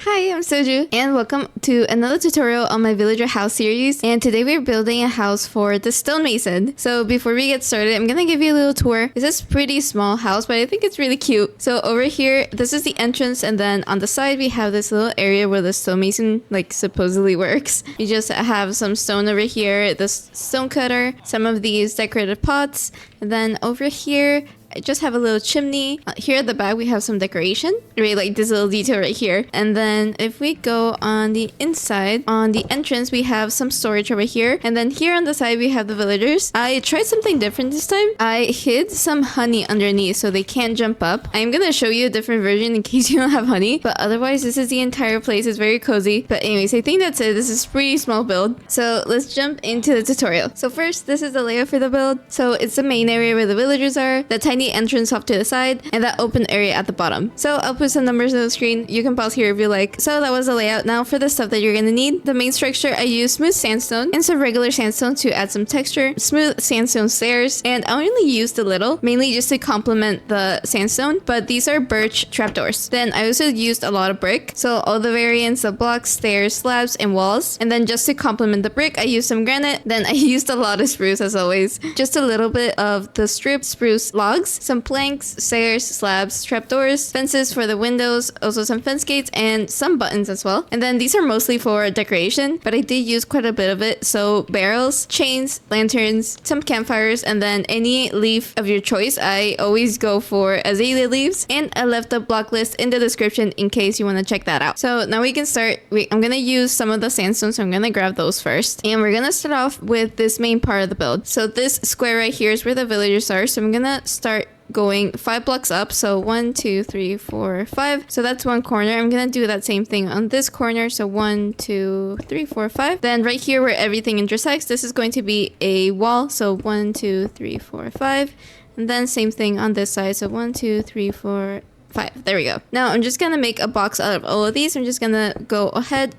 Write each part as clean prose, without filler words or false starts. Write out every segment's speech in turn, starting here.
Hi, I'm Soju, and welcome to another tutorial on my villager house series. And today we're building a house for the stonemason. So before we get started, I'm gonna give you a little tour. This is a pretty small house, but I think it's really cute. So over here, this is the entrance, and then on the side we have this little area where the stonemason supposedly works. We just have some stone over here, this stone cutter, some of these decorated pots, and then over here I just have a little chimney. Here at the back we have some decoration. I really like this little detail right here. And then if we go on the inside, on the entrance we have some storage over here. And then here on the side we have the villagers. I tried something different this time. I hid some honey underneath so they can't jump up. I'm gonna show you a different version in case you don't have honey. But otherwise this is the entire place. It's very cozy. But anyways, I think that's it. This is a pretty small build. So let's jump into the tutorial. So first, this is the layout for the build. So it's the main area where the villagers are. The tiny entrance off to the side and that open area at the bottom. So I'll put some numbers on the screen. You can pause here if you like. So that was the layout. Now for the stuff that you're gonna need. The main structure, I use smooth sandstone and some regular sandstone to add some texture. Smooth sandstone stairs, and I only used a little, mainly just to complement the sandstone, but these are birch trapdoors. Then I also used a lot of brick, so all the variants of blocks, stairs, slabs, and walls. And then just to complement the brick, I used some granite. Then I used a lot of spruce as always. Just a little bit of the stripped spruce logs, some planks, stairs, slabs, trapdoors, fences for the windows, also some fence gates, and some buttons as well. And then these are mostly for decoration, but I did use quite a bit of it. So barrels, chains, lanterns, some campfires, and then any leaf of your choice. I always go for azalea leaves, and I left the block list in the description in case you want to check that out. So now we can start. I'm gonna use some of the sandstone, so I'm gonna grab those first. And we're gonna start off with this main part of the build. So this square right here is where the villagers are. So I'm gonna start going 5 blocks up. So 1, 2, 3, 4, 5. So that's one corner. I'm gonna do that same thing on this corner. So 1, 2, 3, 4, 5. Then right here where everything intersects, this is going to be a wall. So 1, 2, 3, 4, 5. And then same thing on this side. So 1, 2, 3, 4, 5. There we go. Now I'm just gonna make a box out of all of these. I'm just gonna go ahead,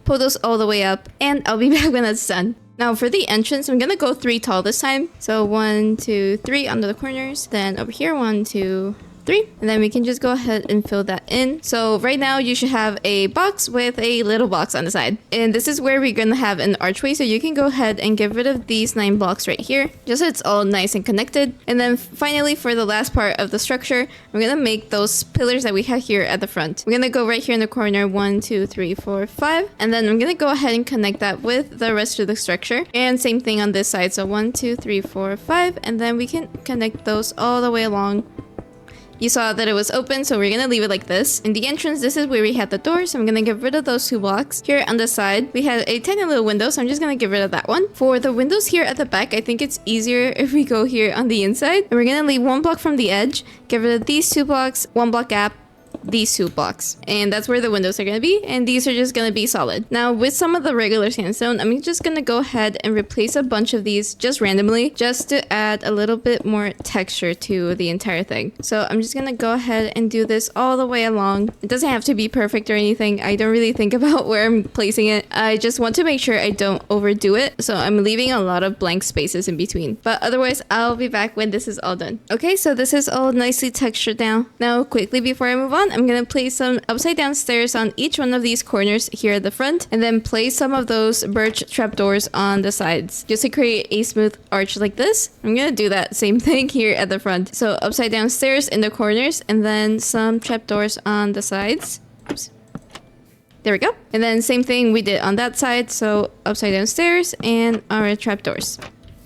pull those all the way up, and I'll be back when that's done. Now for the entrance, I'm gonna go 3 tall this time. So 1, 2, 3 under the corners. Then over here, 1, 2, 3. And then we can just go ahead and fill that in. So right now you should have a box with a little box on the side. And this is where we're gonna have an archway. So you can go ahead and get rid of these 9 blocks right here, just so it's all nice and connected. And then finally for the last part of the structure, I'm gonna make those pillars that we have here at the front. We're gonna go right here in the corner, 1, 2, 3, 4, 5. And then I'm gonna go ahead and connect that with the rest of the structure. And same thing on this side. So 1, 2, 3, 4, 5. And then we can connect those all the way along. You saw that it was open, so we're gonna leave it like this. In the entrance, this is where we had the door, so I'm gonna get rid of those 2 blocks. Here on the side, we had a tiny little window, so I'm just gonna get rid of that one. For the windows here at the back, I think it's easier if we go here on the inside. And we're gonna leave 1 block from the edge, get rid of these 2 blocks, 1 block gap, these 2 blocks, and that's where the windows are going to be, and these are just going to be solid. Now with some of the regular sandstone, I'm just going to go ahead and replace a bunch of these just randomly, just to add a little bit more texture to the entire thing. So I'm just going to go ahead and do this all the way along. It doesn't have to be perfect or anything. I don't really think about where I'm placing it. I just want to make sure I don't overdo it, so I'm leaving a lot of blank spaces in between. But otherwise, I'll be back when this is all done. Okay, so this is all nicely textured now. Now quickly before I move on, I'm gonna place some upside down stairs on each one of these corners here at the front, and then place some of those birch trapdoors on the sides just to create a smooth arch like this. I'm gonna do that same thing here at the front. So upside down stairs in the corners, and then some trapdoors on the sides. Oops. There we go. And then same thing we did on that side. So upside down stairs and our trapdoors.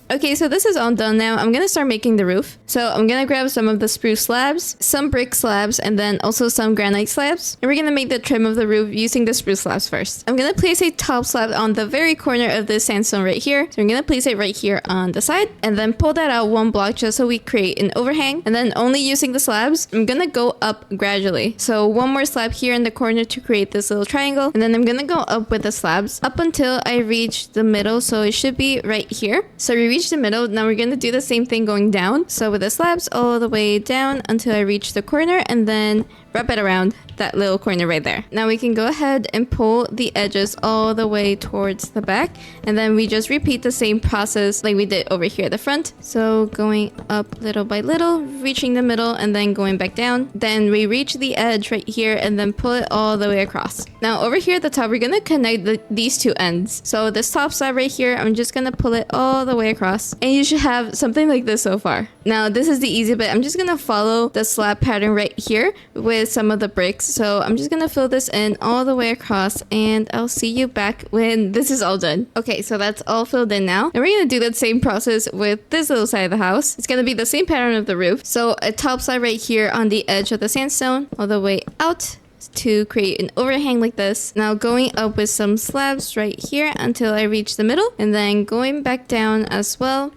Okay, so this is all done now. I'm gonna start making the roof. So I'm gonna grab some of the spruce slabs, some brick slabs, and then also some granite slabs. And we're gonna make the trim of the roof using the spruce slabs first. I'm gonna place a top slab on the very corner of this sandstone right here. So I'm gonna place it right here on the side, and then pull that out 1 block just so we create an overhang. And then only using the slabs, I'm gonna go up gradually. So 1 more slab here in the corner to create this little triangle. And then I'm gonna go up with the slabs up until I reach the middle. So it should be right here. So we reach the middle. Now we're going to do the same thing going down. So with the slabs all the way down until I reach the corner, and then wrap it around. that little corner right there. Now we can go ahead and pull the edges all the way towards the back, and then we just repeat the same process like we did over here at the front. So going up little by little, reaching the middle, and then going back down. Then we reach the edge right here and then pull it all the way across. Now over here at the top, we're gonna connect these two ends. So this top slab right here, I'm just gonna pull it all the way across, and you should have something like this so far. Now this is the easy bit. I'm just gonna follow the slab pattern right here with some of the bricks. So I'm just gonna fill this in all the way across, and I'll see you back when this is all done. Okay, so that's all filled in now, and we're gonna do that same process with this little side of the house. It's gonna be the same pattern of the roof. So a top slab right here on the edge of the sandstone all the way out to create an overhang like this. Now going up with some slabs right here until I reach the middle, and then going back down as well,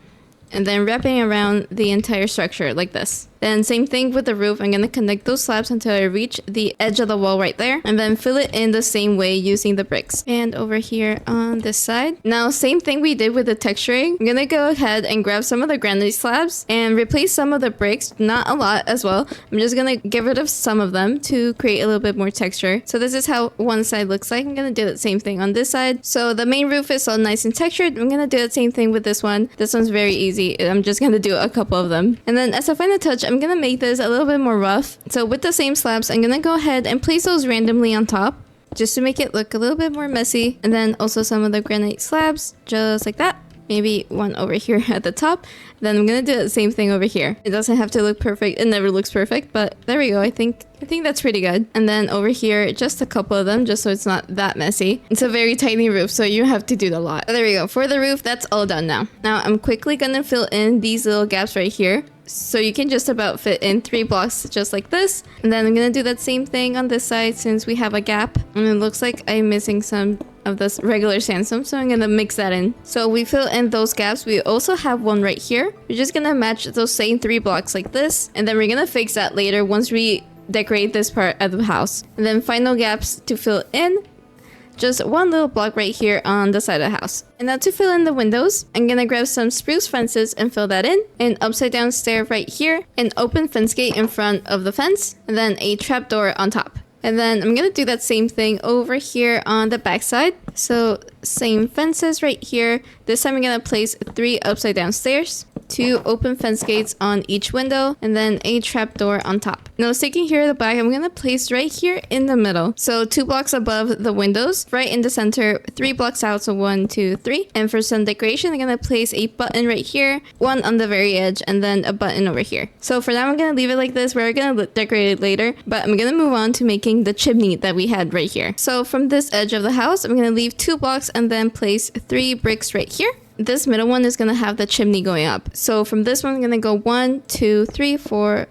and then wrapping around the entire structure like this. Then same thing with the roof. I'm gonna connect those slabs until I reach the edge of the wall right there, and then fill it in the same way using the bricks. And over here on this side, now same thing we did with the texturing. I'm gonna go ahead and grab some of the granite slabs and replace some of the bricks, not a lot as well. I'm just gonna get rid of some of them to create a little bit more texture. So this is how one side looks like. I'm gonna do the same thing on this side. So the main roof is all nice and textured. I'm gonna do the same thing with this one. This one's very easy. I'm just gonna do a couple of them. And then as a final touch, I'm gonna make this a little bit more rough. So with the same slabs, I'm gonna go ahead and place those randomly on top just to make it look a little bit more messy. And then also some of the granite slabs, just like that. Maybe one over here at the top. Then I'm gonna do the same thing over here. It doesn't have to look perfect. It never looks perfect, but there we go. I think that's pretty good. And then over here, just a couple of them, just so it's not that messy. It's a very tiny roof, so you have to do a lot. There we go. For the roof, that's all done now. Now I'm quickly gonna fill in these little gaps right here. So you can just about fit in 3 blocks just like this. And then I'm gonna do that same thing on this side since we have a gap. And it looks like I'm missing some of this regular sandstone, so I'm gonna mix that in. So we fill in those gaps. We also have one right here. We're just gonna match those same 3 blocks like this, and then we're gonna fix that later once we decorate this part of the house. And then final gaps to fill in, just one little block right here on the side of the house. And now to fill in the windows, I'm gonna grab some spruce fences and fill that in, an upside down stair right here, an open fence gate in front of the fence, and then a trapdoor on top. And then I'm gonna do that same thing over here on the back side. So same fences right here. This time I'm gonna place 3 upside down stairs, 2 open fence gates on each window, and then a trapdoor on top. Now sticking here at the back, I'm gonna place right here in the middle. So 2 blocks above the windows, right in the center, 3 blocks out, so 1, 2, 3. And for some decoration, I'm gonna place a button right here, one on the very edge, and then a button over here. So for now, I'm gonna leave it like this. We're gonna decorate it later, but I'm gonna move on to making the chimney that we had right here. So from this edge of the house, I'm gonna leave 2 blocks and then place 3 bricks right here. This middle one is gonna have the chimney going up. So from this one, I'm gonna go 1, 2, 3, 4,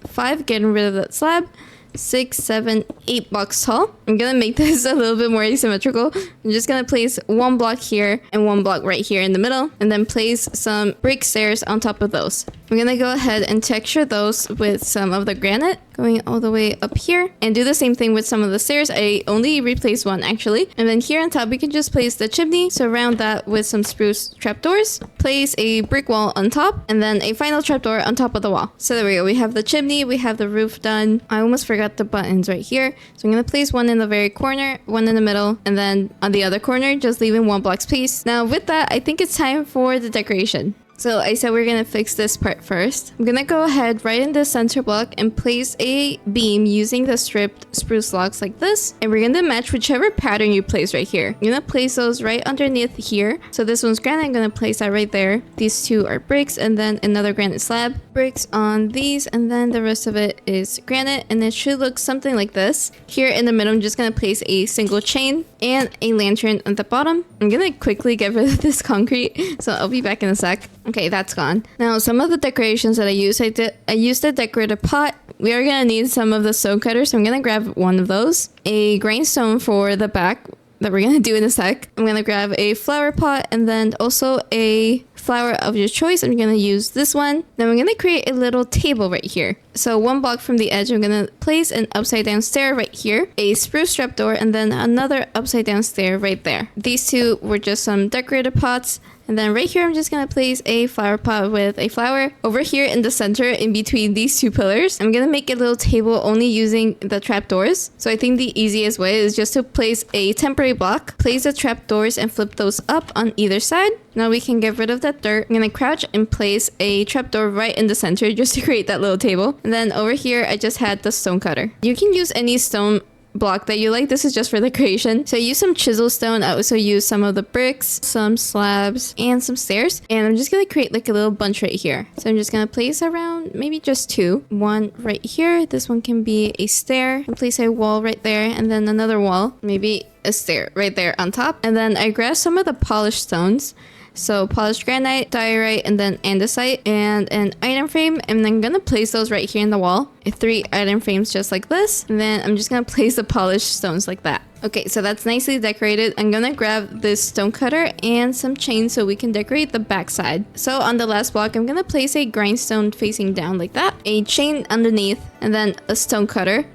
5, getting rid of that slab. 6, 7, 8 blocks tall. I'm gonna make this a little bit more asymmetrical. I'm just gonna place 1 block here and 1 block right here in the middle, and then place some brick stairs on top of those. I'm gonna go ahead and texture those with some of the granite going all the way up here, and do the same thing with some of the stairs. I only replaced one actually. And then here on top, we can just place the chimney, surround that with some spruce trapdoors, place a brick wall on top, and then a final trapdoor on top of the wall. So there we go. We have the chimney, we have the roof done. I almost forgot the buttons right here. So I'm gonna place one in the very corner, one in the middle, and then on the other corner, just leaving 1 block space. Now with that, I think it's time for the decoration. So I said we're gonna fix this part first. I'm gonna go ahead right in the center block and place a beam using the stripped spruce logs like this. And we're gonna match whichever pattern you place right here. I'm gonna place those right underneath here. So this one's granite, I'm gonna place that right there. These 2 are bricks, and then another granite slab. Bricks on these, and then the rest of it is granite, and it should look something like this. Here in the middle, I'm just gonna place a single chain and a lantern at the bottom. I'm gonna quickly get rid of this concrete, so I'll be back in a sec. Okay, that's gone. Now, some of the decorations that I used a decorative pot. We are gonna need some of the stone cutters, so I'm gonna grab one of those. A grindstone for the back that we're gonna do in a sec. I'm gonna grab a flower pot, and then also a flower of your choice. I'm gonna use this one. Then we're gonna create a little table right here. So 1 block from the edge, I'm gonna place an upside down stair right here, a spruce trapdoor, and then another upside down stair right there. These 2 were just some decorative pots. And then right here, I'm just gonna place a flower pot with a flower. Over here in the center, in between these two pillars, I'm gonna make a little table only using the trapdoors. So I think the easiest way is just to place a temporary block, place the trapdoors and flip those up on either side. Now we can get rid of that dirt. I'm gonna crouch and place a trapdoor right in the center just to create that little table. And then over here, I just had the stone cutter. You can use any stone block that you like. This is just for the creation. So I use some chisel stone. I also use some of the bricks, some slabs, and some stairs. And I'm just gonna create like a little bunch right here. So I'm just gonna place around maybe just two. One right here. This one can be a stair. And place a wall right there, and then another wall. Maybe a stair right there on top. And then I grabbed some of the polished stones. So polished granite, diorite, and then andesite, and an item frame. And I'm gonna place those right here in the wall. 3 item frames just like this. And then I'm just gonna place the polished stones like that. Okay, so that's nicely decorated. I'm gonna grab this stone cutter and some chains so we can decorate the backside. So on the last block, I'm gonna place a grindstone facing down like that, a chain underneath, and then a stone cutter.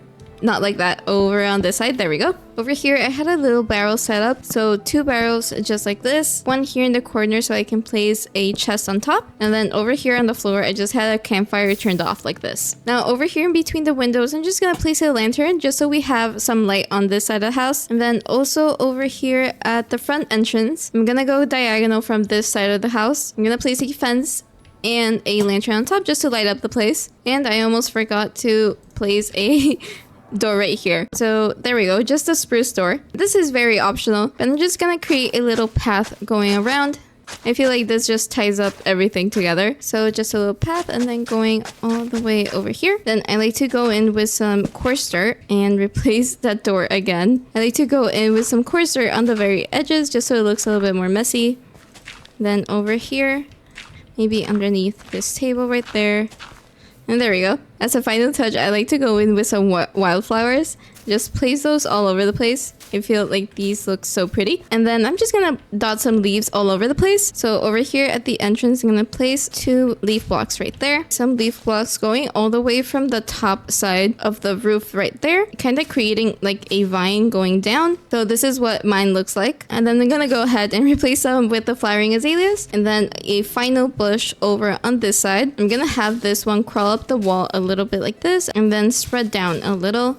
Not like that, over on this side. There we go. Over here, I had a little barrel set up. So 2 barrels just like this. One here in the corner so I can place a chest on top. And then over here on the floor, I just had a campfire turned off like this. Now over here in between the windows, I'm just gonna place a lantern just so we have some light on this side of the house. And then also over here at the front entrance, I'm gonna go diagonal from this side of the house. I'm gonna place a fence and a lantern on top just to light up the place. And I almost forgot to place a door right here. So there we go, just a spruce door. This is very optional, but I'm just gonna create a little path going around. I feel like this just ties up everything together. So just a little path and then going all the way over here. Then I like to go in with some coarse dirt and replace that door again. I like to go in with some coarse dirt on the very edges just so it looks a little bit more messy. Then over here, maybe underneath this table right there. And there we go. As a final touch, I like to go in with some wildflowers. Just place those all over the place. I feel like these look so pretty. And then I'm just gonna dot some leaves all over the place. So over here at the entrance, I'm gonna place 2 leaf blocks right there. Some leaf blocks going all the way from the top side of the roof right there. Kind of creating like a vine going down. So this is what mine looks like. And then I'm gonna go ahead and replace them with the flowering azaleas. And then a final bush over on this side. I'm gonna have this one crawl up the wall a little bit like this. And then spread down a little.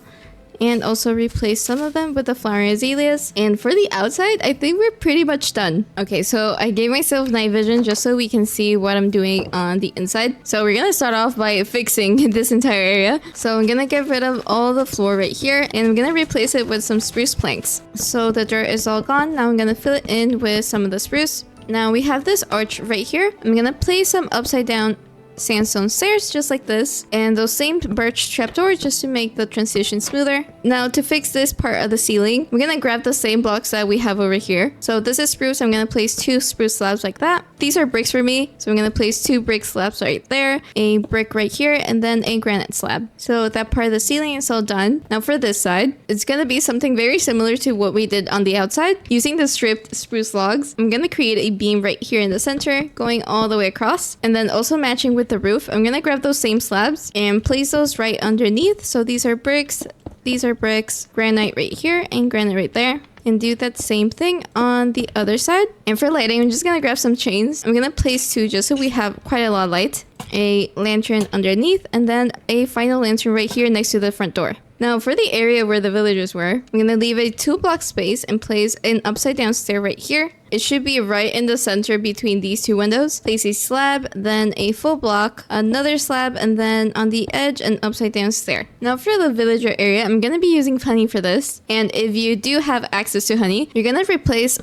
And also replace some of them with the flowering azaleas. And for the outside, I think we're pretty much done. Okay, so I gave myself night vision just so we can see what I'm doing on the inside. So we're gonna start off by fixing this entire area. So I'm gonna get rid of all the floor right here, and I'm gonna replace it with some spruce planks. So the dirt is all gone. Now I'm gonna fill it in with some of the spruce. Now we have this arch right here. I'm gonna place some upside down sandstone stairs just like this, and those same birch trapdoors just to make the transition smoother. Now to fix this part of the ceiling, we're gonna grab the same blocks that we have over here. So this is spruce. I'm gonna place 2 spruce slabs like that. These are bricks for me, so I'm gonna place 2 brick slabs right there, a brick right here, and then a granite slab. So that part of the ceiling is all done. Now for this side, it's gonna be something very similar to what we did on the outside. Using the stripped spruce logs, I'm gonna create a beam right here in the center going all the way across, and then also matching with the roof, I'm gonna grab those same slabs and place those right underneath. So these are bricks, these are bricks, granite right here, and granite right there. And do that same thing on the other side. And for lighting, I'm just gonna grab some chains. I'm gonna place 2 just so we have quite a lot of light. A lantern underneath, and then a final lantern right here next to the front door. Now for the area where the villagers were, I'm gonna leave a 2-block space and place an upside down stair right here. It should be right in the center between these 2 windows. Place a slab, then a full block, another slab, and then on the edge an upside down stair. Now for the villager area, I'm gonna be using honey for this. And if you do have access to honey, you're gonna replace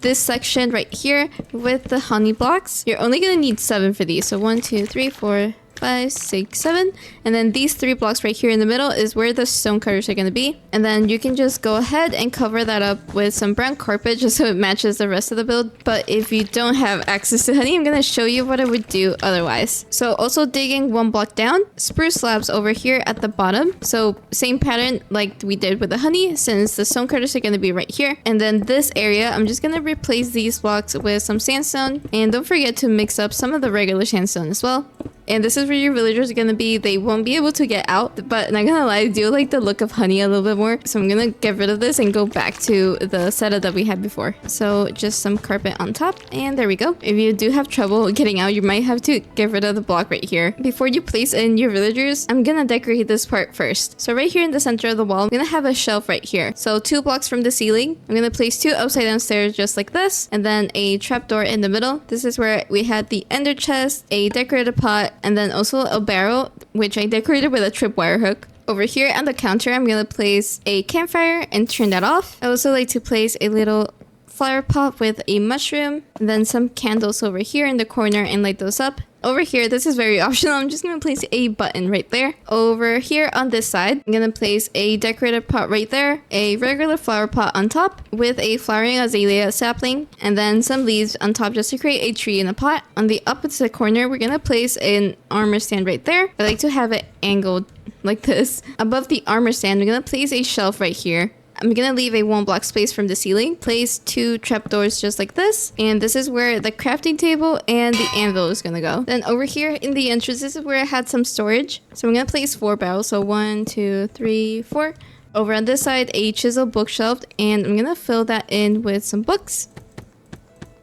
this section right here with the honey blocks. You're only gonna need 7 for these. So 1, 2, 3, 4, 5, 6, 7. And then these 3 blocks right here in the middle is where the stone cutters are going to be. And then you can just go ahead and cover that up with some brown carpet just so it matches the rest of the build. But if you don't have access to honey, I'm going to show you what I would do otherwise. So also digging 1 block down, spruce slabs over here at the bottom. So same pattern like we did with the honey, since the stone cutters are going to be right here. And then this area, I'm just going to replace these blocks with some sandstone. And don't forget to mix up some of the regular sandstone as well. and this is where your villagers are gonna be. They won't be able to get out, but not gonna lie, I do like the look of honey a little bit more. So I'm gonna get rid of this and go back to the setup that we had before. So just some carpet on top, and there we go. If you do have trouble getting out, you might have to get rid of the block right here. Before you place in your villagers, I'm gonna decorate this part first. So right here in the center of the wall, I'm gonna have a shelf right here. So 2 blocks from the ceiling, I'm gonna place 2 upside down stairs just like this, and then a trapdoor in the middle. This is where we had the ender chest, a decorated pot, and then also a barrel, which I decorated with a tripwire hook. Over here on the counter, I'm gonna place a campfire and turn that off. I also like to place a little flower pot with a mushroom, and then some candles over here in the corner and light those up. Over here, this is very optional. I'm just gonna place a button right there. Over here on this side, I'm gonna place a decorated pot right there, a regular flower pot on top with a flowering azalea sapling, and then some leaves on top just to create a tree in a pot. On the opposite corner, we're gonna place an armor stand right there. I like to have it angled like this. Above the armor stand, we're gonna place a shelf right here. I'm gonna leave a 1 block space from the ceiling, place 2 trapdoors just like this, and this is where the crafting table and the anvil is gonna go. Then over here in the entrance, this is where I had some storage. So I'm gonna place 4 barrels, so 1, 2, 3, 4. Over on this side, a chisel bookshelf, and I'm gonna fill that in with some books,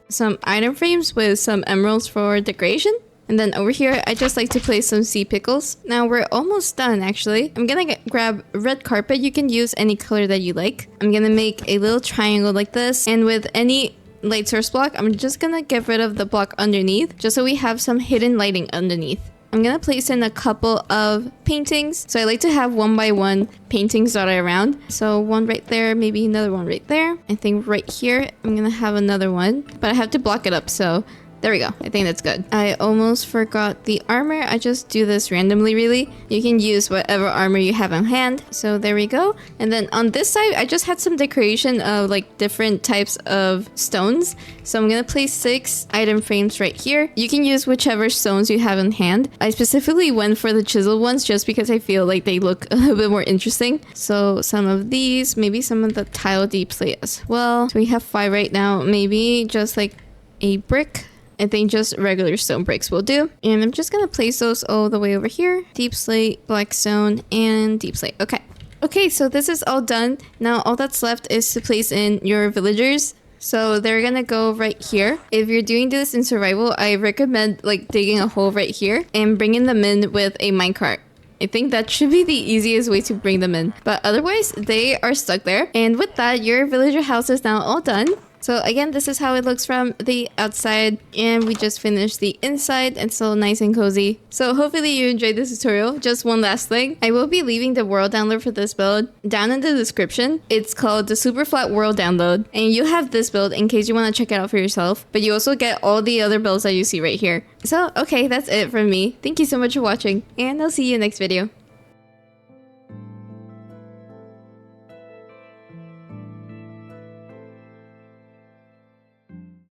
some item frames with some emeralds for decoration. And then over here, I just like to place some sea pickles. Now we're almost done actually. I'm gonna grab red carpet. You can use any color that you like. I'm gonna make a little triangle like this. And with any light source block, I'm just gonna get rid of the block underneath, just so we have some hidden lighting underneath. I'm gonna place in a couple of paintings. So I like to have 1 by 1 paintings dotted around. So 1 right there, maybe another 1 right there. I think right here, I'm gonna have another 1, but I have to block it up, so there we go. I think that's good. I almost forgot the armor. I just do this randomly, really. You can use whatever armor you have on hand. So there we go. And then on this side, I just had some decoration of like different types of stones. So I'm gonna place 6 item frames right here. You can use whichever stones you have in hand. I specifically went for the chiseled ones just because I feel like they look a little bit more interesting. So some of these, maybe some of the tile deep slate as well. So we have 5 right now. Maybe just like a brick. I think just regular stone bricks will do. And I'm just gonna place those all the way over here. Deep slate, black stone, and deep slate. Okay. Okay, so this is all done. Now all that's left is to place in your villagers. So they're gonna go right here. If you're doing this in survival, I recommend like digging a hole right here and bringing them in with a minecart. I think that should be the easiest way to bring them in. But otherwise, they are stuck there. And with that, your villager house is now all done. So again, this is how it looks from the outside, and we just finished the inside and so nice and cozy. So hopefully you enjoyed this tutorial. Just one last thing, I will be leaving the world download for this build down in the description. It's called the Super Flat World Download, and you have this build in case you want to check it out for yourself, but you also get all the other builds that you see right here. So okay, that's it from me. Thank you so much for watching, and I'll see you next video.